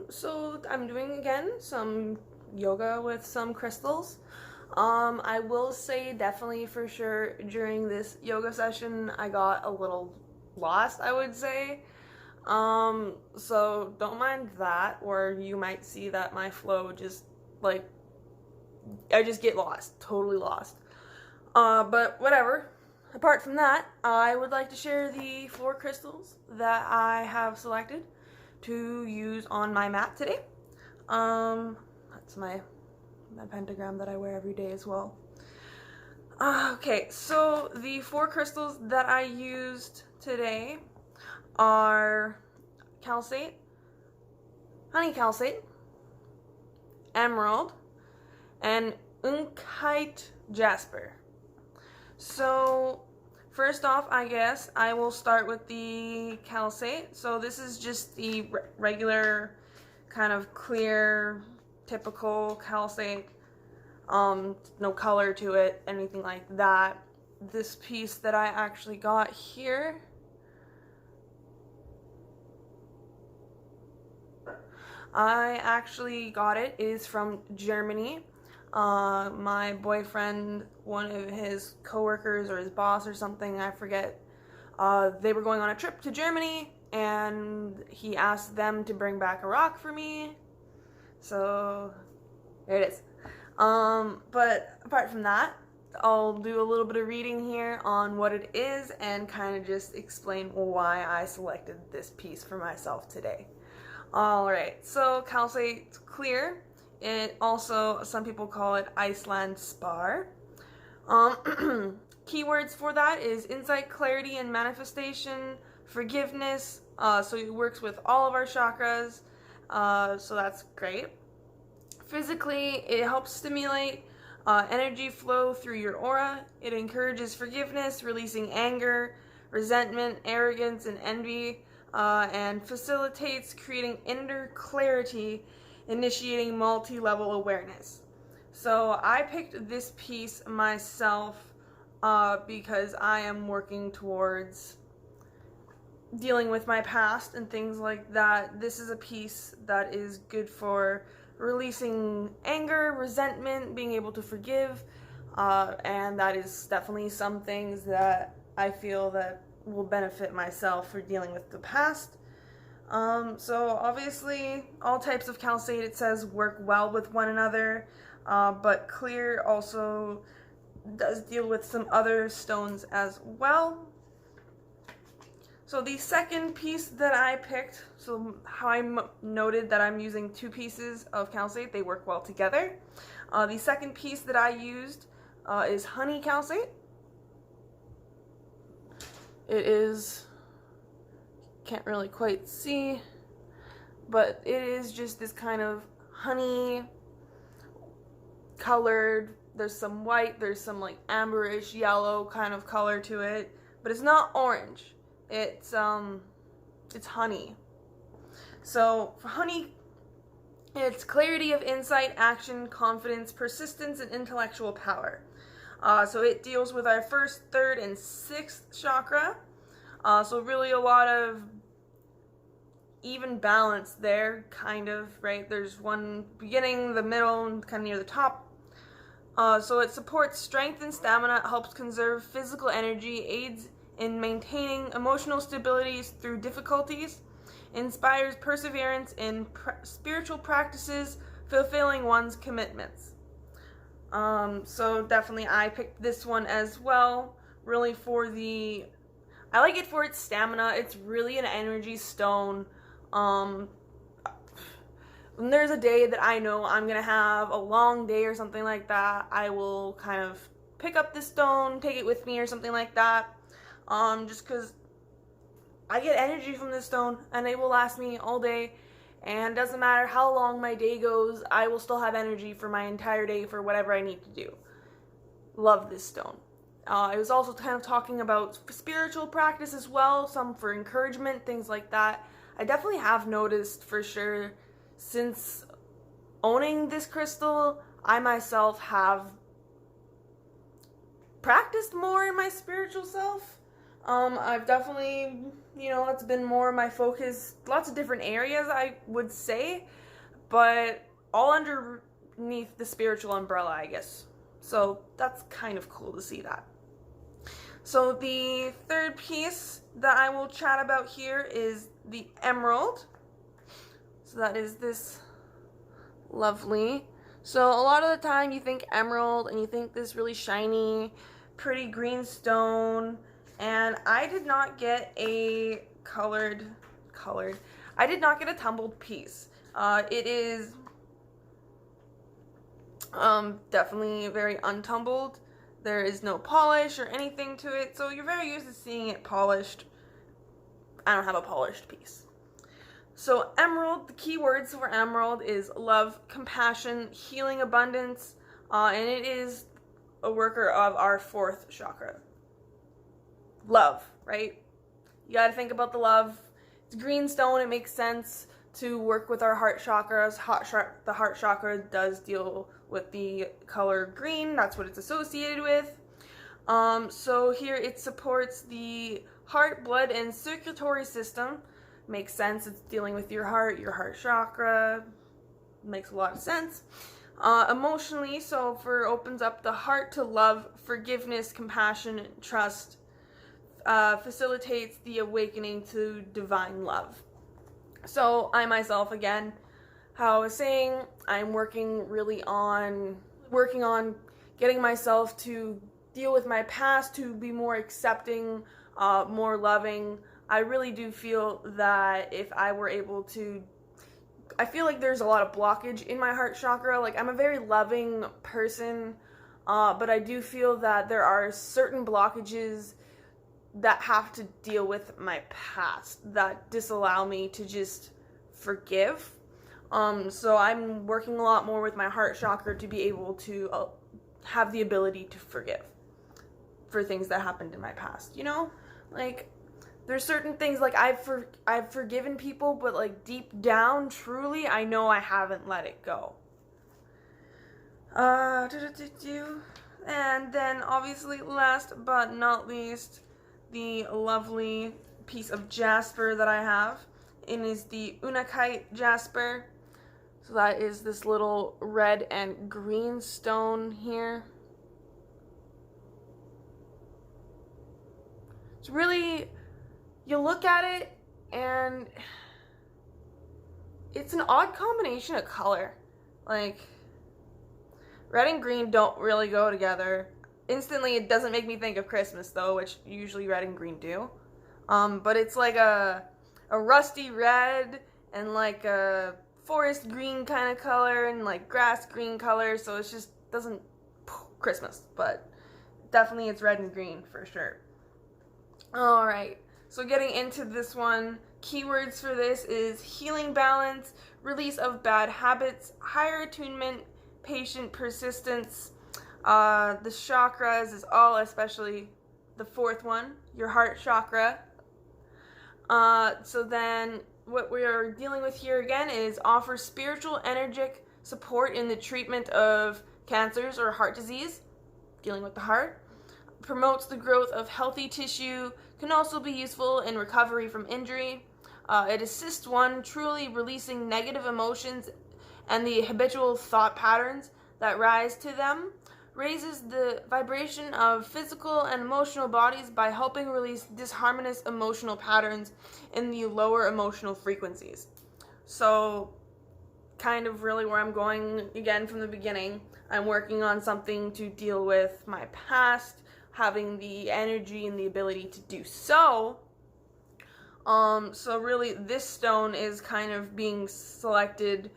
So I'm doing again some yoga with some crystals. I will say definitely for sure during this yoga session I got a little lost, I would say. So don't mind that, or you might see that my flow just like I just get lost, totally lost. But whatever. Apart from that, I would like to share the 4 crystals that I have selected to use on my mat today. That's my pentagram that I wear every day as well. Okay, so the 4 crystals that I used today are calcite, honey calcite, emerald, and unkite jasper. So first off, I guess I will start with the calcite. So this is just the regular kind of clear, typical calcite. No color to it, anything like that. This piece that I actually got here, I actually got it is from Germany. My boyfriend, one of his coworkers or his boss or something, I forget, they were going on a trip to Germany and he asked them to bring back a rock for me. So there it is. But apart from that, I'll do a little bit of reading here on what it is and kind of just explain why I selected this piece for myself today. Alright, so calcite clear. It also, some people call it Iceland spar. Keywords for that is insight, clarity, and manifestation, forgiveness. So it works with all of our chakras. So that's great. Physically, it helps stimulate energy flow through your aura. It encourages forgiveness, releasing anger, resentment, arrogance, and envy, and facilitates creating inner clarity, initiating multi-level awareness. So I picked this piece myself because I am working towards dealing with my past and things like that. This is a piece that is good for releasing anger, resentment, being able to forgive, and that is definitely some things that I feel that will benefit myself for dealing with the past. So obviously all types of calcite, it says, work well with one another, but clear also does deal with some other stones as well. So the second piece that I picked, so how I noted that I'm using 2 pieces of calcite, they work well together. The second piece that I used is honey calcite. It is, can't really quite see, but it is just this kind of honey colored, there's some white, there's some like amberish yellow kind of color to it, but it's not orange. It's honey. So for honey, it's clarity of insight, action, confidence, persistence, and intellectual power. So it deals with our 1st, 3rd, and 6th chakra. So really a lot of even balance there, kind of, right? There's one beginning, the middle, and kind of near the top. So it supports strength and stamina, helps conserve physical energy, aids in maintaining emotional stability through difficulties, inspires perseverance in spiritual practices, fulfilling one's commitments. So definitely I picked this one as well, really for the, I like it for its stamina. It's really an energy stone. When there's a day that I know I'm gonna have a long day or something like that, I will kind of pick up this stone, take it with me or something like that. Just because I get energy from this stone and it will last me all day, and doesn't matter how long my day goes, I will still have energy for my entire day for whatever I need to do. Love this stone. It was also kind of talking about spiritual practice as well, some for encouragement, things like that. I definitely have noticed for sure since owning this crystal, I myself have practiced more in my spiritual self. I've definitely, it's been more my focus, lots of different areas, I would say, but all underneath the spiritual umbrella, I guess. So that's kind of cool to see that. So the third piece that I will chat about here is the emerald. So that is this lovely. So a lot of the time you think emerald and you think this really shiny, pretty green stone. And I did not get a I did not get a tumbled piece. It is definitely very untumbled. There is no polish or anything to it, so you're very used to seeing it polished. I don't have a polished piece. So emerald, the key words for emerald is love, compassion, healing, abundance, and it is a worker of our fourth chakra. Love, right? You got to think about the love. It's green stone. It makes sense to work with our heart chakras. The heart chakra does deal with the color green. That's what it's associated with. So here it supports the heart, blood, and circulatory system. Makes sense. It's dealing with your heart chakra. Makes a lot of sense. Emotionally, so opens up the heart to love, forgiveness, compassion, trust. Facilitates the awakening to divine love. So I myself, again, how I was saying, I'm working on getting myself to deal with my past, to be more accepting, more loving. I really do feel that if I were able to, I feel like there's a lot of blockage in my heart chakra. Like, I'm a very loving person, but I do feel that there are certain blockages that have to deal with my past that disallow me to just forgive. So I'm working a lot more with my heart chakra to be able to have the ability to forgive for things that happened in my past, like there's certain things, like I've forgiven people, but like deep down, truly, I know I haven't let it go. And then obviously last but not least, the lovely piece of jasper that I have. It is the unakite jasper. So that is this little red and green stone here. It's really, you look at it and it's an odd combination of color. Like, red and green don't really go together. Instantly, it doesn't make me think of Christmas, though, which usually red and green do. But it's like a rusty red and like a forest green kind of color and like grass green color, so it just doesn't Christmas, but definitely it's red and green for sure. Alright, so getting into this one, keywords for this is healing balance, release of bad habits, higher attunement, patient persistence. The chakras is all, especially the fourth one, your heart chakra. So then what we are dealing with here again is offer spiritual energetic support in the treatment of cancers or heart disease, dealing with the heart. Promotes the growth of healthy tissue, can also be useful in recovery from injury. It assists one truly releasing negative emotions and the habitual thought patterns that rise to them. Raises the vibration of physical and emotional bodies by helping release disharmonious emotional patterns in the lower emotional frequencies. So, kind of really where I'm going again from the beginning. I'm working on something to deal with my past, having the energy and the ability to do so. So really this stone is kind of being selected,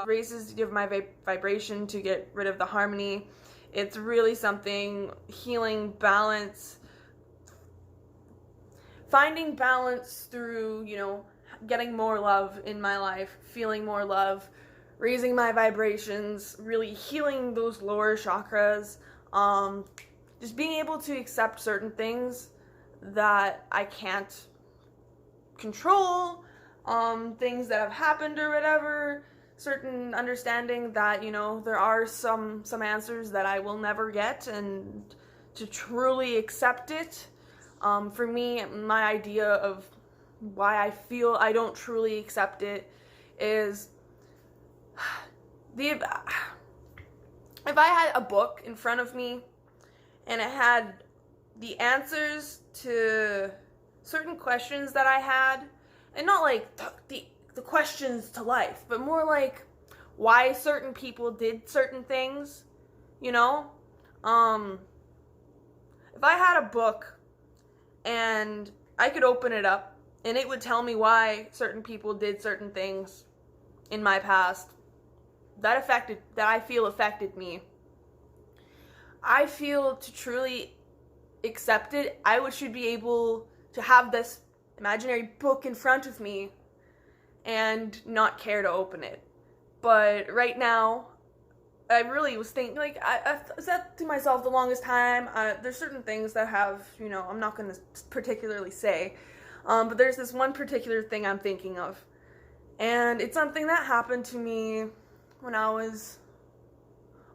raises my vibration to get rid of the harmony. It's really something, healing, balance, finding balance through, getting more love in my life, feeling more love, raising my vibrations, really healing those lower chakras, just being able to accept certain things that I can't control, things that have happened or whatever, certain understanding that, there are some answers that I will never get, and to truly accept it. For me, my idea of why I feel I don't truly accept it is if I had a book in front of me and it had the answers to certain questions that I had, and not like the questions to life, but more like why certain people did certain things, you know? If I had a book and I could open it up and it would tell me why certain people did certain things in my past that I feel affected me, I feel to truly accept it, I should be able to have this imaginary book in front of me and not care to open it. But right now, I really was thinking, like, I said to myself the longest time, there's certain things that have, you know, I'm not going to particularly say, but there's this one particular thing I'm thinking of. And it's something that happened to me when I was,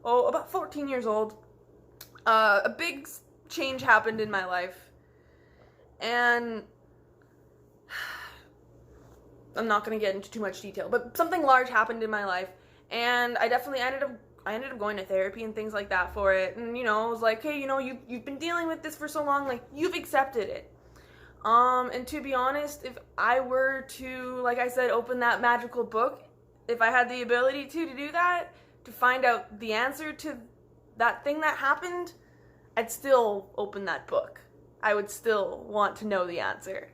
about 14 years old. A big change happened in my life. And I'm not going to get into too much detail, but something large happened in my life. And I ended up going to therapy and things like that for it. And, you know, I was like, hey, you know, you've been dealing with this for so long, like, you've accepted it. And to be honest, if I were to, like I said, open that magical book, if I had the ability to do that, to find out the answer to that thing that happened, I'd still open that book. I would still want to know the answer.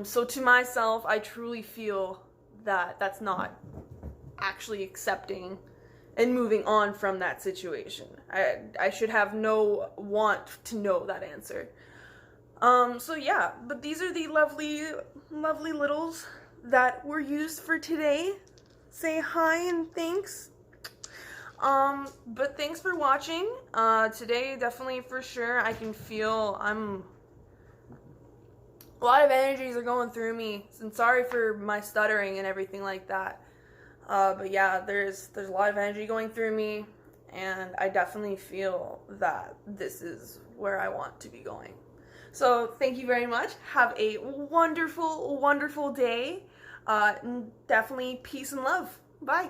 So to myself, I truly feel that that's not actually accepting and moving on from that situation. I should have no want to know that answer. So yeah, but these are the lovely, lovely littles that were used for today. Say hi and thanks. But thanks for watching. Today, definitely for sure, I can feel a lot of energies are going through me, and sorry for my stuttering and everything like that. But yeah, there's a lot of energy going through me, and I definitely feel that this is where I want to be going. So thank you very much. Have a wonderful, wonderful day. Definitely peace and love. Bye.